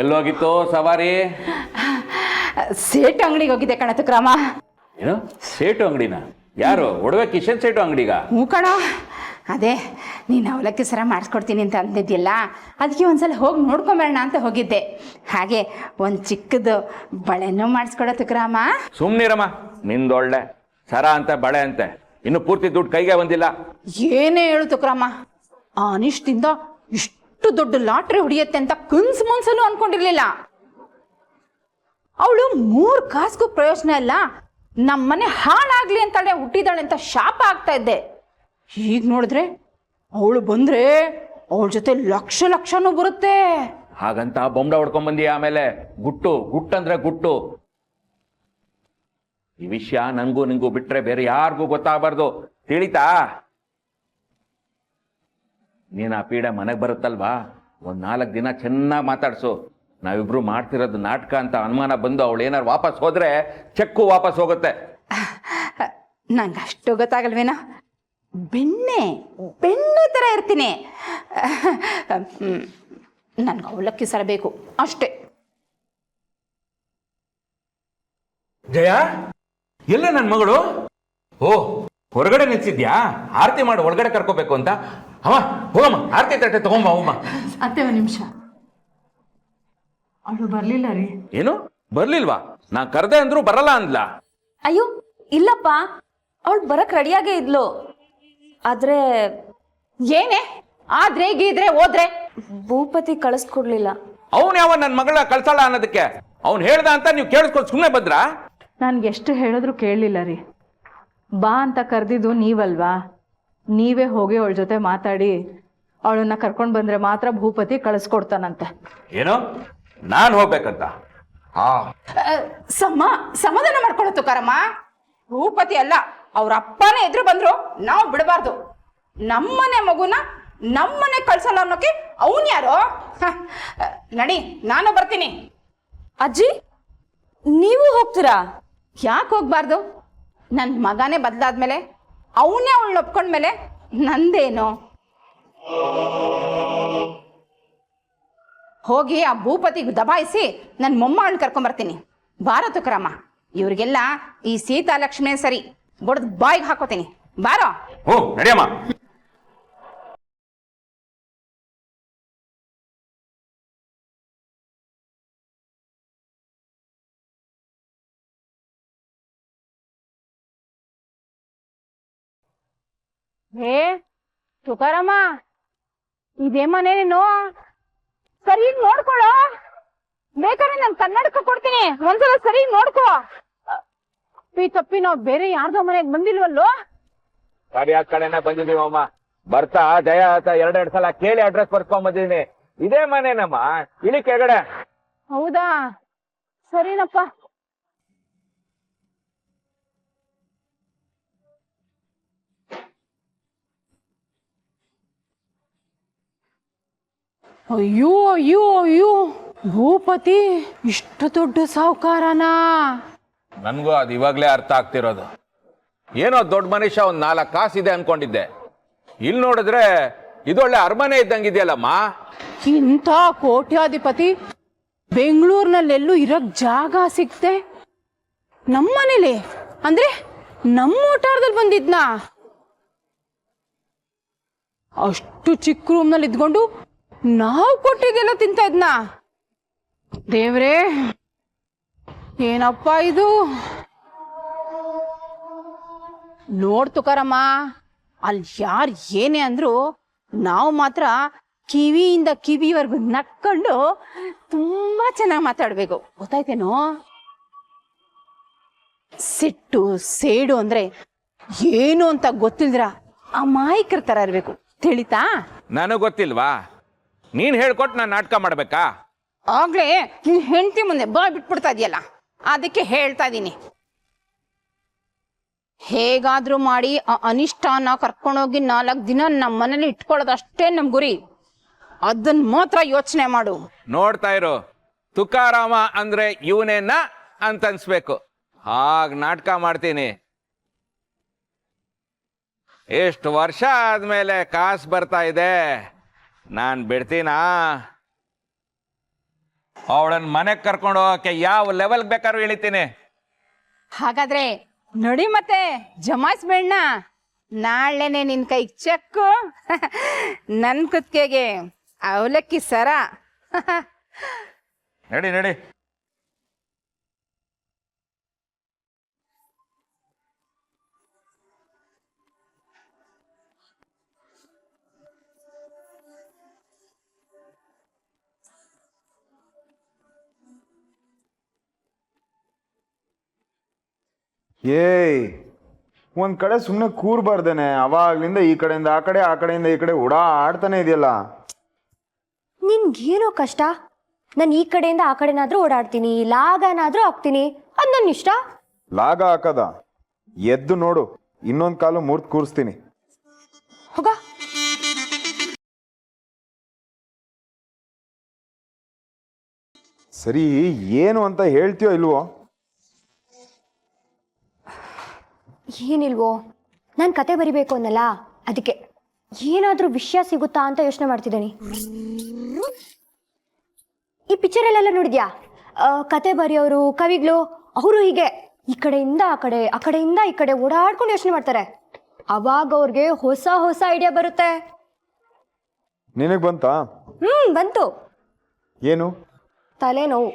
ಎಲ್ಲೋಗಿತ್ತು ಸವಾರಿ? ಸೇಟ್ ಅಂಗಡಿಗೆ ಹೋಗಿದ್ದೆ ಕಣ ತುಕ್ರಾಮ. ಏನು ಸೇಟು ಅಂಗಡಿನ? ಯಾರು? ಒಡವೆ ಕಿಶನ್ ಸೇಟು ಅಂಗಡಿಗ? ಹ್ಞೂ ಕಣ, ಅದೇ ನೀನು ಅವಲಕ್ಕಿ ಸರ ಮಾಡಿಸ್ಕೊಡ್ತೀನಿ ಅಂತ ಅಂದಿದ್ಯಲ್ಲ, ಅದಕ್ಕೆ ಒಂದ್ಸಲ ಹೋಗಿ ನೋಡ್ಕೊಂಬರೋಣ ಅಂತ ಹೋಗಿದ್ದೆ. ಹಾಗೆ ಒಂದು ಚಿಕ್ಕದು ಬಳೆನೂ ಮಾಡಿಸ್ಕೊಡೋ ತುಕ್ರಾಮ. ಸುಮ್ಮನಿರಮ್ಮ, ನಿಂದೊಳ್ಳೆ ಸರ ಅಂತ ಬಳೆ ಅಂತೆ, ಇನ್ನು ಪೂರ್ತಿ ದುಡ್ಡು ಕೈಗೆ ಬಂದಿಲ್ಲ. ಏನೇ ಹೇಳು ತುಕ್ರಾಮ, ಆ ಅನಿಷ್ಟಿಂದ ಇಷ್ಟು ದೊಡ್ಡ ಲಾಟ್ರಿ ಹೊಡಿಯತ್ತೆ ಅಂತ ಕನ್ಸು ಮನ್ಸಲ್ಲೂ ಅನ್ಕೊಂಡಿರ್ಲಿಲ್ಲ. ಅವಳು 3 ಕಾಸಿಗೂ ಪ್ರಯೋಜನ ಇಲ್ಲ, ನಮ್ಮನೆ ಹಾಳಾಗ್ಲಿ ಅಂತಾಳೆ ಹುಟ್ಟಿದಾಳೆ ಅಂತ ಶಾಪ ಆಗ್ತಾ ಇದ್ದೆ. ಈಗ ನೋಡಿದ್ರೆ ಅವಳು ಬಂದ್ರೆ ಅವಳ ಜೊತೆ ಲಕ್ಷ ಲಕ್ಷನೂ ಬರುತ್ತೆ. ಹಾಗಂತ ಬೊಂಬ ಹೊಡ್ಕೊಂಡ್ ಬಂದಿ. ಆಮೇಲೆ ಗುಟ್ಟಂದ್ರೆ ಗುಟ್ಟು. ಈ ವಿಷಯ ನನಗೂ ನಿಂಗೂ ಬಿಟ್ರೆ ಬೇರೆ ಯಾರಿಗೂ ಗೊತ್ತಾಗಬಾರ್ದು, ತಿಳಿತಾ? ನೀನು ಆ ಪೀಡೆ ಮನೆಗೆ ಬರುತ್ತಲ್ವಾ, ಒಂದು 4 ದಿನ ಚೆನ್ನಾಗಿ ಮಾತಾಡ್ಸು. ನಾವಿಬ್ರು ಮಾಡ್ತಿರೋದು ನಾಟಕ ಅಂತ ಅನುಮಾನ ಬಂದು ಅವಳು ಏನಾರು ವಾಪಸ್ ಹೋದ್ರೆ ಚೆಕ್ಕು ವಾಪಸ್ ಹೋಗುತ್ತೆ. ನಂಗೆ ಅಷ್ಟು ಗೊತ್ತಾಗಲ್ವೇನೋ, ಬೆಣ್ಣೆ ಥರ ಇರ್ತೀನಿ. ನನ್ಗೆ ಅವಲಕ್ಕಿ ಸರ ಬೇಕು ಅಷ್ಟೇ. ಜಯ, ಎಲ್ಲ ನನ್ನ ಮಗಳು? ಓ, ಹೊರಗಡೆ ನಿಲ್ಸಿದ್ಯಾ? ಆರತಿ ಮಾಡು, ಒಳಗಡೆ ಕರ್ಕೋಬೇಕು ಅಂತ. ಅಮ್ಮ ಹೋಗಮ್ಮ, ಆರತಿ ತಟ್ಟೆ ತಗೊಂಬ. ಹೋಗಮ್ಮ. ಅತ್ತೆ ಒಂದು ನಿಮಿಷ, ಅವಳು ಬರ್ಲಿಲ್ಲ ರೀ. ಏನು ಬರ್ಲಿಲ್ವಾ? ನಾ ಕರ್ದೆ ಅಂದ್ರು ಬರಲ್ಲ ಅಂದ್ಲ. ಅಯ್ಯೋ ಇಲ್ಲಪ್ಪ, ಅವಳು ಬರಕ್ ರೆಡಿಯಾಗೇ ಇದ್ಲು. ಆದ್ರೆ ಏನೇ ಆದ್ರೆ ಗೀದ್ರೆ ಹೋದ್ರೆ ಭೂಪತಿ ಕಳಿಸ್ಕೊಡ್ಲಿಲ್ಲ. ಅವನ್ ಯಾವ ನನ್ನ ಮಗಳ ಕಳ್ಸಲ್ಲ ಅನ್ನೋದಕ್ಕೆ ಅವ್ನು ಹೇಳ್ದ ಅಂತ ನೀವು ಕೇಳಿಸ್ಕೊಂಡು ಸುಮ್ಮನೆ ಬಂದ್ರಾ? ನನ್ಗೆ ಎಷ್ಟು ಹೇಳಿದ್ರು ಕೇಳಲಿಲ್ಲ ರೀ. ಬಾ ಅಂತ ಕರೆದಿದ್ದು ನೀವಲ್ವಾ, ನೀವೇ ಹೋಗಿ ಅವಳ ಜೊತೆ ಮಾತಾಡಿ ಅವಳನ್ನ ಕರ್ಕೊಂಡು ಬಂದ್ರೆ ಮಾತ್ರ ಭೂಪತಿ ಕಳಿಸ್ಕೊಡ್ತಾನಂತೆ. ಏನು ನಾನು ಹೋಗ್ಬೇಕಂತ? ಸಮಾಧಾನ ಮಾಡ್ಕೊಳ್ಳೋ ತುಕಾರಮ್ಮ. ಭೂಪತಿ ಅಲ್ಲ, ಅವ್ರ ಅಪ್ಪನೇ ಎದುರು ಬಂದ್ರು ನಾವು ಬಿಡಬಾರ್ದು. ನಮ್ಮನೆ ಮಗುನ ನಮ್ಮನೆ ಕಳ್ಸಲ್ಲ ಅನ್ನೋಕೆ ಅವನ್ ಯಾರೋ? ನಡಿ, ನಾನು ಬರ್ತೀನಿ. ಅಜ್ಜಿ ನೀವು ಹೋಗ್ತೀರಾ? ಯಾಕೆ ಹೋಗ್ಬಾರ್ದು? ನನ್ನ ಮಗನೇ ಬದಲಾದ್ಮೇಲೆ, ಅವನೇ ಅವಳನ್ನ ಒಪ್ಕೊಂಡ್ಮೇಲೆ ನಂದೇನು? ಹೋಗಿ ಆ ಭೂಪತಿಗೆ ದಬಾಯಿಸಿ ನನ್ನ ಮೊಮ್ಮಗಳನ್ನ ಕರ್ಕೊಂಬರ್ತೀನಿ. ಬಾರೋ ತುಕರಮ್ಮ, ಇವ್ರಿಗೆಲ್ಲ ಈ ಸೀತಾ ಲಕ್ಷ್ಮೇ ಸರಿ, ಬಡ್ದು ಬಾಯಿಗೆ ಹಾಕೋತೀನಿ. ಬಾರೋ. ಹ್ಞೂ ನಡಿಯಮ್ಮ. ಹೇ ತುಕಾರಮ್ಮ, ಇದೇ ಮನೆ ನೀನು ಸರಿ ನೋಡ್ಕೊಳ್ಳೋ. ಬೇಕಾದ್ರೆ ನಾನು ಕನ್ನಡಕ ಕೊಡ್ತೀನಿ, ಒಂದ್ಸಲ ಸರಿ ನೋಡ್ಕೋ. ತಪ್ಪಿ ನಾವು ಬೇರೆ ಯಾರ್ದೋ ಮನೆಗೆ ಬಂದಿಲ್ವಲ್ಲೋ? ಸರಿಯಾದ ಕಡೆನ ಬಂದಿದೀವಮ್ಮ. ಬರ್ತಾ ಜಯ ಅಂತ 2 ಸಲ ಕೇಳಿ ಅಡ್ರೆಸ್ ಬರ್ಕೊಂಡ್ ಬಂದಿದ್ದೀನಿ. ಇದೇ ಮನೆನಮ್ಮ, ಇಳಿ ಕೆಳಗಡೆ. ಹೌದಾ, ಸರಿನಪ್ಪ. ಅಯ್ಯೋ ಅಯ್ಯೋ ಅಯ್ಯೋ, ಭೂಪತಿ ಇಷ್ಟು ದೊಡ್ಡ ಸಾಹುಕಾರನಾ? ನನ್ಗೂ ಅದು ಇವಾಗ್ಲೇ ಅರ್ಥ ಆಗ್ತಿರೋದು. ಏನೋ ದೊಡ್ಡ ಮನುಷ್ಯ, ಒಂದ್ 4 ಕಾಸಿದೆ ಅನ್ಕೊಂಡಿದ್ದೆ. ಇಲ್ಲಿ ನೋಡಿದ್ರೆ ಇದೊಳ್ಳೆ ಅರಮನೆ ಇದ್ದಂಗಿದೆಯಲ್ಲಮ್ಮ. ಇಂಥ ಕೋಟ್ಯಾಧಿಪತಿ ಬೆಂಗಳೂರಿನಲ್ಲೆಲ್ಲೂ ಇರಕ್ ಜಾಗ ಸಿಕ್ತೆ? ನಮ್ಮನೇಲಿ ಅಂದ್ರೆ ನಮ್ಮ ಓಟಾರದಲ್ಲಿ ಬಂದಿದ್ನಾ? ಅಷ್ಟು ಚಿಕ್ಕ ರೂಮ್ನಲ್ಲಿ ಇದ್ಕೊಂಡು ನಾವು ಕೊಟ್ಟಿದ್ದೆಲ್ಲ ತಿಂತ ಇದ್ನಾ? ದೇವ್ರೇ, ಏನಪ್ಪ ಇದು? ನೋಡ್ ತುಕಾರಮ್ಮ, ಅಲ್ಲಿ ಯಾರು ಏನೇ ಅಂದ್ರು ನಾವು ಮಾತ್ರ ಕಿವಿಯಿಂದ ಕಿವಿವರೆಗೂ ನಕ್ಕೊಂಡು ತುಂಬಾ ಚೆನ್ನಾಗಿ ಮಾತಾಡ್ಬೇಕು, ಗೊತ್ತಾಯ್ತೇನೋ? ಸಿಟ್ಟು ಸೇಡು ಅಂದ್ರೆ ಏನು ಅಂತ ಗೊತ್ತಿಲ್ದ್ರ ಅಮಾಯಕರ ತರ ಇರ್ಬೇಕು, ತಿಳಿತಾ? ನನಗ್ ಗೊತ್ತಿಲ್ವಾ? ನೀನ್ ಹೇಳ್ಕೊಟ್ಟು ನಾನು ನಾಟಕ ಮಾಡ್ಬೇಕಾ? ಆಗ್ಲೇ ನಿನ್ ಹೆಂಡತಿ ಮುಂದೆ ಬಾಯ್ ಬಿಟ್ಬಿಡ್ತಾ ಇದೆಯಲ್ಲ, ಅದಕ್ಕೆ ಹೇಳ್ತಾ ಇದ್ದೀನಿ. ಹೇಗಾದ್ರೂ ಮಾಡಿ ಆ ಅನಿಷ್ಟಾನ ಕರ್ಕೊಂಡೋಗಿ 4 ದಿನ ನಮ್ಮ ಮನೇಲಿ ಇಟ್ಕೊಳ್ಳೋದಷ್ಟೇ ನಮ್ ಗುರಿ. ಅದನ್ನ ಮಾತ್ರ ಯೋಚನೆ ಮಾಡು. ನೋಡ್ತಾ ಇರು, ತುಕಾರಾಮ ಅಂದ್ರೆ ಇವನೇನ ಅಂತ ಅನ್ಸ್ಬೇಕು. ಹಾಗ ನಾಟಕ ಮಾಡ್ತೀನಿ. ಎಷ್ಟು ವರ್ಷ ಆದ್ಮೇಲೆ ಕಾಸು ಬರ್ತಾ ಇದೆ, ನಾನ್ ಬಿಡ್ತೀನಾ? ಅವಳನ್ನ ಮನೆಗೆ ಕರ್ಕೊಂಡು ಹೋಗಕ್ಕೆ ಯಾವ ಲೆವೆಲ್ಗೆ ಬೇಕಾದ್ರೂ ಇಳಿತೀನಿ. ಹಾಗಾದ್ರೆ ನೋಡಿ ಮತ್ತೆ ಜಮಾಯಿಸ್ಬೇಡ. ನಾಳೆನೆ ನಿನ್ ಕೈಗೆ ಚೆಕ್ಕು, ನನ್ ಕುತ್ತಿಗೆಗೆ ಅವಲಕ್ಕಿ ಸರ. ನಡಿ ನಡಿ. ಏಯ್, ಒಂದ್ ಕಡೆ ಸುಮ್ಮನೆ ಕೂರ್ಬಾರ್ದೇನೆ. ಅವಾಗ್ಲಿಂದ ಈ ಕಡೆಯಿಂದ ಆ ಕಡೆ, ಆ ಕಡೆಯಿಂದ ಈ ಕಡೆ ಓಡಾಡ್ತಾನೆ ಇದೆಯಲ್ಲ. ನಿನ್ಗೇನೋ ಕಷ್ಟ? ನಾನು ಈ ಕಡೆಯಿಂದ ಆ ಕಡೆನಾದ್ರೂ ಓಡಾಡ್ತೀನಿ, ಲಾಗನಾದ್ರೂ ಹಾಕ್ತೀನಿ, ಅದು ನನ್ನ ಇಷ್ಟ. ಲಾಗ ಹಾಕದ? ಎದ್ದು ನೋಡು, ಇನ್ನೊಂದ್ ಕಾಲು ಮೂರ್ತ್ ಕೂರಿಸ್ತೀನಿ. ಹೋಗ. ಸರಿ, ಏನು ಅಂತ ಹೇಳ್ತೀಯೋ ಇಲ್ವೋ? ಏನಿಲ್ವೋ, ನಾನು ಕತೆ ಬರಿಬೇಕು ಅನ್ನಲ್ಲ, ಅದಕ್ಕೆ ಏನಾದ್ರೂ ವಿಷಯ ಸಿಗುತ್ತಾ ಅಂತ ಯೋಚನೆ ಮಾಡ್ತಿದ್ದೀನಿ. ಈ ಪಿಕ್ಚರಲ್ಲೆಲ್ಲ ನೋಡಿದ್ಯಾ? ಕತೆ ಬರೆಯೋರು, ಕವಿಗಳು, ಅವರು ಹೀಗೆ ಈ ಕಡೆಯಿಂದ ಆ ಕಡೆ, ಆ ಕಡೆಯಿಂದ ಈ ಕಡೆ ಓಡಾಡ್ಕೊಂಡು ಯೋಚನೆ ಮಾಡ್ತಾರೆ. ಅವಾಗ ಅವ್ರಿಗೆ ಹೊಸ ಹೊಸ ಐಡಿಯಾ ಬರುತ್ತೆ. ನಿನಗ್ ಬಂತಾ? ಬಂತು. ಏನು? ತಲೆನೋವು.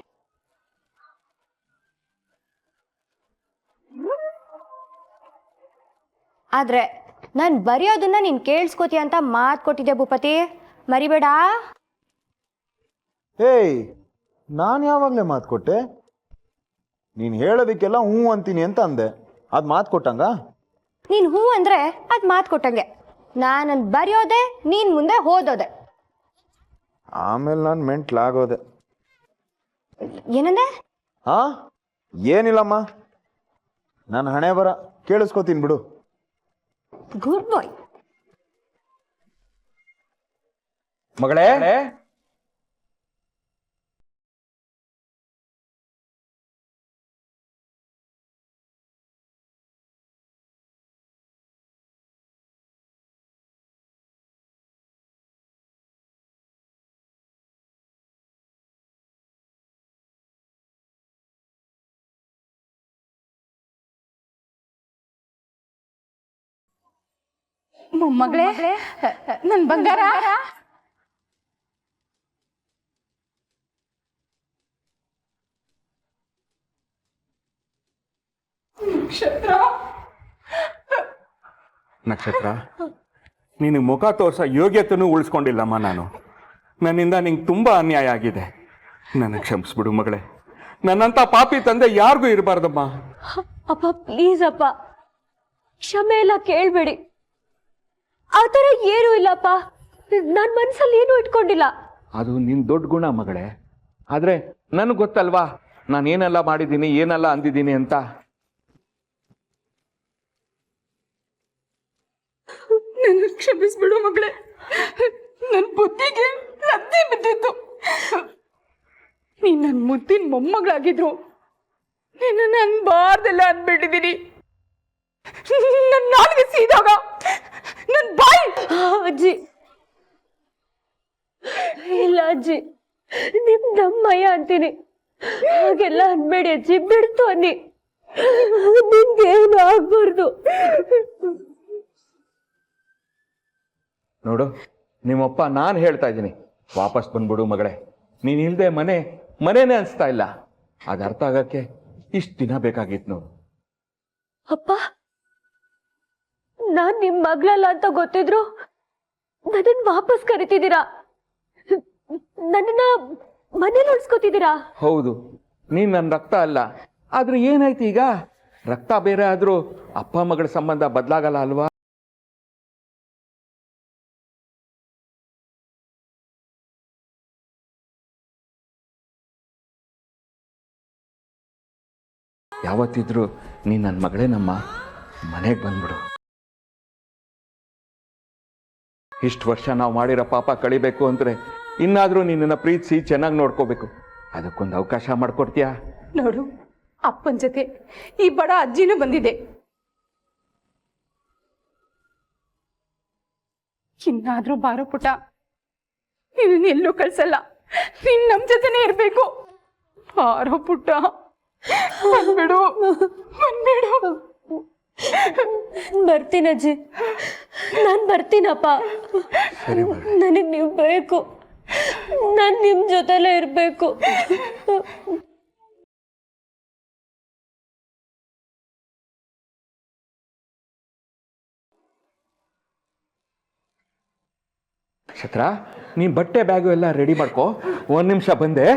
ಆದ್ರೆ ನಾನು ಬರೆಯೋದನ್ನ ನೀನ್ ಕೇಳಿಸ್ಕೋತೀಯ ಅಂತ ಮಾತು ಕೊಟ್ಟಿದ್ದೆ ಭೂಪತಿ, ಮರಿಬೇಡ. ಏಯ್, ನಾನು ಯಾವಾಗಲೇ ಮಾತು ಕೊಟ್ಟೆ? ನೀನು ಹೇಳೋದಕ್ಕೆಲ್ಲ ಹ್ಞೂ ಅಂತೀನಿ ಅಂತ ಅಂದೆ. ಅದು ಮಾತು ಕೊಟ್ಟಂಗ? ನೀನ್ ಹೂ ಅಂದ್ರೆ ಅದ್ ಮಾತು ಕೊಟ್ಟಂಗೆ. ನಾನು ಬರೆಯೋದೆ, ನೀನ್ ಮುಂದೆ ಓದೋದೆ. ಆಮೇಲೆ ನಾನು ಮೆಂಟ್ಲಾಗೋದೆ. ಏನಂದೆ? ಹಾ, ಏನಿಲ್ಲಮ್ಮ, ನಾನು ಹಣೆ ಬರ ಕೇಳಿಸ್ಕೋತೀನಿ ಬಿಡು. ಗುಡ್ ಬಾಯ್. ಮಗಳೇ, ಮೊಮ್ಮಗಳೇ, ನನ್ ಬಂಗಾರ. ನಕ್ಷತ್ರ, ನಿನಗೆ ಮುಖ ತೋರ್ಸೋ ಯೋಗ್ಯತೆನೂ ಉಳಿಸ್ಕೊಂಡಿಲ್ಲಮ್ಮ ನಾನು. ನನ್ನಿಂದ ನಿಂಗೆ ತುಂಬ ಅನ್ಯಾಯ ಆಗಿದೆ. ನನಗೆ ಕ್ಷಮಿಸ್ಬಿಡು ಮಗಳೇ. ನನ್ನಂಥ ಪಾಪಿ ತಂದೆ ಯಾರಿಗೂ ಇರಬಾರ್ದಮ್ಮ. ಅಪ್ಪ ಪ್ಲೀಸ್ ಅಪ್ಪ, ಕ್ಷಮೆ ಎಲ್ಲ ಕೇಳಬೇಡಿ. ಆ ಥರ ಏನೂ ಇಲ್ಲಪ್ಪ, ನನ್ನ ಮನಸ್ಸಲ್ಲಿ ಏನೂ ಇಟ್ಕೊಂಡಿಲ್ಲ. ಅದು ನಿನ್ನ ದೊಡ್ಡ ಗುಣ ಮಗಳೇ. ಆದರೆ ನನಗೆ ಗೊತ್ತಲ್ವಾ ನಾನು ಏನೆಲ್ಲ ಮಾಡಿದ್ದೀನಿ, ಏನೆಲ್ಲ ಅಂದಿದ್ದೀನಿ ಅಂತ. ನನ್ನ ಕ್ಷಮಿಸ್ಬಿಡು ಮಗಳೇ, ನನ್ನ ಬುದ್ಧಿಗೆ ಲದ್ದೆ ಬಿದ್ದಿತ್ತು. ನೀನ್ ನನ್ನ ಮುದ್ದಿನ ಮೊಮ್ಮಗಳಾಗಿದ್ರು ನಿನ್ನ ಅನ್ಬಾರ್ದೆಲ್ಲ ಅಂದ್ಬಿಟ್ಟಿದ್ದೀನಿ. ನನ್ನ ನಾಲ್ಗೆ ಸೀದಾಗ ನನ್ನ ಬಾಯಿ. ಅಜ್ಜಿ ಇಲ್ಲ ಅಜ್ಜಿ, ನಿಮ್ ನಮ್ಮಯ್ಯ ಅಂತೀನಿ, ಹಾಗೆಲ್ಲ ಅನ್ಬೇಡಿ ಅಜ್ಜಿ, ಬಿಡ್ತು ಅನ್ನಿ, ನಿಮ್ಗೇನು ಆಗ್ಬಾರ್ದು. ನೋಡು, ನಿಮ್ಮಪ್ಪ ನಾನು ಹೇಳ್ತಾ ಇದ್ದೀನಿ, ವಾಪಸ್ ಬಂದ್ಬಿಡು ಮಗಳೇ. ನೀನು ಇಲ್ಲದೆ ಮನೇನೆ ಅನಿಸ್ತಾ ಇಲ್ಲ. ಅದು ಅರ್ಥ ಆಗಕ್ಕೆ ಇಷ್ಟು ದಿನ ಬೇಕಾಗಿತ್ತು ನೋಡು. ಅಪ್ಪ, ನಾನ್ ನಿಮ್ ಮಗಳಲ್ಲ ಅಂತ ಗೊತ್ತಿದ್ರು ನನ್ನನ್ ವಾಪಸ್ ಕರಿತಿದ್ದೀರಾ, ನನ್ನನ್ನ ಮನೇಲಿ ಉಳಿಸ್ಕೊತಿದ್ದೀರಾ. ಹೌದು, ನೀನು ನನ್ನ ರಕ್ತ ಅಲ್ಲ. ಆದ್ರೆ ಏನಾಯ್ತು ಈಗ? ರಕ್ತ ಬೇರೆ ಆದ್ರೂ ಅಪ್ಪ ಮಗಳ ಸಂಬಂಧ ಬದಲಾಗಲ್ಲ ಅಲ್ವಾ? ಯಾವತ್ತಿದ್ರು ನೀನು ನನ್ನ ಮಗಳೇ. ನಮ್ಮ ಮನೆಗೆ ಬಂದ್ಬಿಡು. ಇಷ್ಟು ವರ್ಷ ನಾವು ಮಾಡಿರೋ ಪಾಪ ಕಳಿಬೇಕು ಅಂದರೆ ಇನ್ನಾದರೂ ನಿನ್ನನ್ನು ಪ್ರೀತಿಸಿ ಚೆನ್ನಾಗಿ ನೋಡ್ಕೋಬೇಕು. ಅದಕ್ಕೊಂದು ಅವಕಾಶ ಮಾಡಿಕೊಡ್ತೀಯಾ? ನೋಡು, ಅಪ್ಪನ ಜೊತೆ ಈ ಬಡ ಅಜ್ಜಿನೂ ಬಂದಿದೆ. ಇನ್ನಾದ್ರೂ ಬಾರೋ ಪುಟ, ನೀನು ಎಲ್ಲೂ ಕಳ್ಸಲ್ಲ. ನೀನ್ ನಮ್ ಜೊತೆನೆ ಇರ್ಬೇಕು. ಬಾರೋ ಪುಟ್ಟ, ಬಂದ್ಬಿಡು ಬಂದ್ಬಿಡು. ಬರ್ತೀನಿ ಅಜ್ಜಿ, ನಾನು ಬರ್ತೀನಪ್ಪ. ನನಗೆ ನೀವು ಬೇಕು, ನಾನು ನಿಮ್ಮ ಜೊತೆಲೇ ಇರಬೇಕು. ನಕ್ಷತ್ರ, ನೀನ್ ಬಟ್ಟೆ ಬ್ಯಾಗು ಎಲ್ಲ ರೆಡಿ ಮಾಡ್ಕೋ, 1 ನಿಮಿಷ ಬಂದೆ.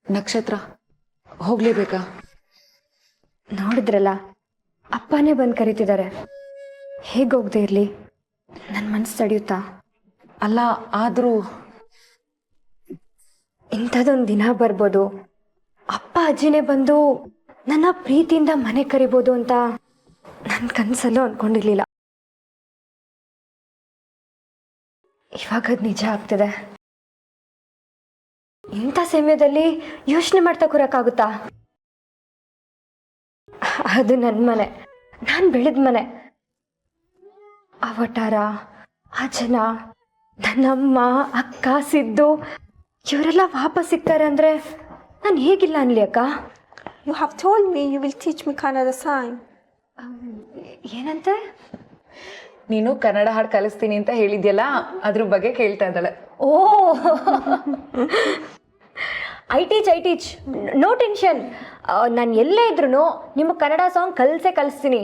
ನಕ್ಷತ್ರ, ಹೋಗ್ಲೇಬೇಕಾ? ನೋಡಿದ್ರಲ್ಲ, ಅಪ್ಪನೇ ಬಂದು ಕರೀತಿದ್ದಾರೆ. ಹೇಗೋಗದೆ ಇರಲಿ, ನನ್ನ ಮನಸ್ಸು ತಡೆಯುತ್ತಾ? ಅಲ್ಲ, ಆದರೂ ಇಂಥದ್ದೊಂದು ದಿನ ಬರ್ಬೋದು, ಅಪ್ಪ ಅಜ್ಜಿನೇ ಬಂದು ನನ್ನ ಪ್ರೀತಿಯಿಂದ ಮನೆ ಕರಿಬೋದು ಅಂತ ನನ್ನ ಕನಸಲ್ಲೂ ಅಂದ್ಕೊಂಡಿರ್ಲಿಲ್ಲ. ಇವಾಗ ಅದು ನಿಜ ಆಗ್ತಿದೆ. ಇಂಥ ಸಮಯದಲ್ಲಿ ಯೋಚನೆ ಮಾಡ್ತಾ ಕೂರಕ್ಕಾಗುತ್ತಾ? ಅದು ನನ್ನ ಮನೆ, ನಾನು ಬೆಳೆದ ಮನೆ. ಆ ವಟಾರ, ಆ ಜನ, ನನ್ನಮ್ಮ, ಅಕ್ಕ, ಸಿದ್ದು ಇವರೆಲ್ಲ ವಾಪಸ್ ಸಿಗ್ತಾರೆ ಅಂದರೆ ನಾನು ಹೇಗಿಲ್ಲ ಅನ್ಲಿ ಅಕ್ಕ? You have told me you will teach me Kannada sign. ಏನಂತೆ? ನೀನು ಕನ್ನಡ ಹಾಡು ಕಲಿಸ್ತೀನಿ ಅಂತ ಹೇಳಿದ್ಯಲ್ಲ, ಅದ್ರ ಬಗ್ಗೆ ಕೇಳ್ತಾ ಇದ್ದಾಳೆ. Oh, I teach, no tension. ನಾನು ಎಲ್ಲೇ ಇದ್ರೂ ನಿಮಗೆ ಕನ್ನಡ ಸಾಂಗ್ ಕಲಿಸ್ತೀನಿ.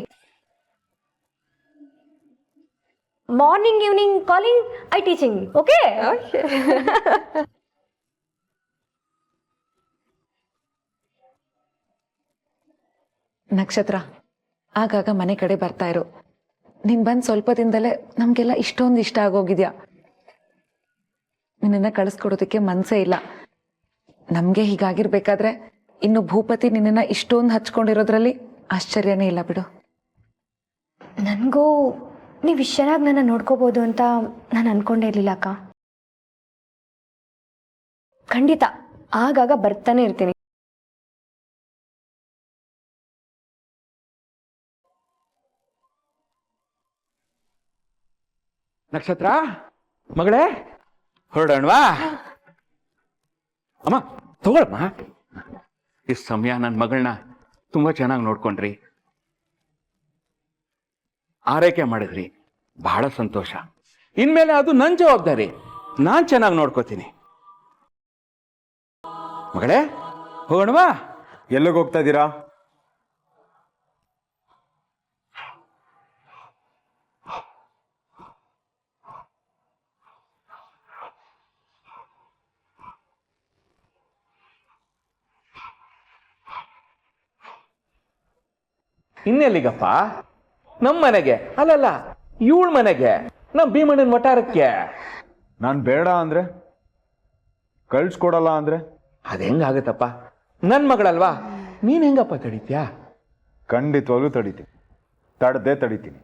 Morning, evening calling, I teaching. Okay? Nakshatra, ಆಗಾಗ ಮನೆ ಕಡೆ ಬರ್ತಾ ಇರು. ನೀನು ಬಂದು ಸ್ವಲ್ಪ ದಿನದಲ್ಲೇ ನಮಗೆಲ್ಲ ಇಷ್ಟೊಂದು ಇಷ್ಟ ಆಗೋಗಿದ್ಯಾ. ನಿನ್ನನ್ನು ಕಳಿಸ್ಕೊಡೋದಕ್ಕೆ ಮನಸ್ಸೇ ಇಲ್ಲ. ನಮಗೆ ಹೀಗಾಗಿರ್ಬೇಕಾದ್ರೆ ಇನ್ನು ಭೂಪತಿ ನಿನ್ನನ್ನು ಇಷ್ಟೊಂದು ಹಚ್ಕೊಂಡಿರೋದ್ರಲ್ಲಿ ಆಶ್ಚರ್ಯನೇ ಇಲ್ಲ ಬಿಡು. ನನಗೂ ನೀವು ಇಷ್ಟು ಚೆನ್ನಾಗಿ ನನ್ನ ನೋಡ್ಕೋಬೋದು ಅಂತ ನಾನು ಅನ್ಕೊಂಡೇ ಇರಲಿಲ್ಲ ಅಕ್ಕ. ಖಂಡಿತ ಆಗಾಗ ಬರ್ತಾನೆ ಇರ್ತೀನಿ. ನಕ್ಷತ್ರ ಮಗಳೇ, ಹೊರಡೋಣವಾ? ಅಮ್ಮ ತಗೊಳಮ್ಮ. ಇಷ್ಟು ಸಮಯ ನನ್ನ ಮಗಳನ್ನ ತುಂಬಾ ಚೆನ್ನಾಗಿ ನೋಡ್ಕೊಂಡ್ರಿ, ಆರೈಕೆ ಮಾಡಿದ್ರಿ, ಬಹಳ ಸಂತೋಷ. ಇನ್ಮೇಲೆ ಅದು ನನ್ನ ಜವಾಬ್ದಾರಿ, ನಾನು ಚೆನ್ನಾಗಿ ನೋಡ್ಕೋತೀನಿ. ಮಗಳೇ, ಹೋಗೋಣವಾ? ಎಲ್ಲಿಗೆ ಹೋಗ್ತಾ ಇದ್ದೀರಾ? ಇನ್ನೆಲ್ಲಿಗಪ್ಪ? ನಮ್ಮ ಮನೆಗೆ ಅಲ್ಲಲ್ಲ, ಇವಳ ಮನೆಗೆ, ನಮ್ಮ ಭೀಮಣ್ಣನ ವಟಾರಕ್ಕೆ. ನಾನು ಬೇಡ ಅಂದ್ರೆ, ಕಳ್ಸ್ಕೊಡಲ್ಲ ಅಂದ್ರೆ? ಅದ ಹೆಂಗಾಗತ್ತಪ್ಪ? ನನ್ನ ಮಗಳಲ್ವಾ, ನೀನ್ ಹೆಂಗಪ್ಪ ತಡಿತ್ಯಾ? ಖಂಡಿತವಾಗ್ಲೂ ತಡಿತೀನಿ, ತಡದೆ ತಡಿತೀನಿ.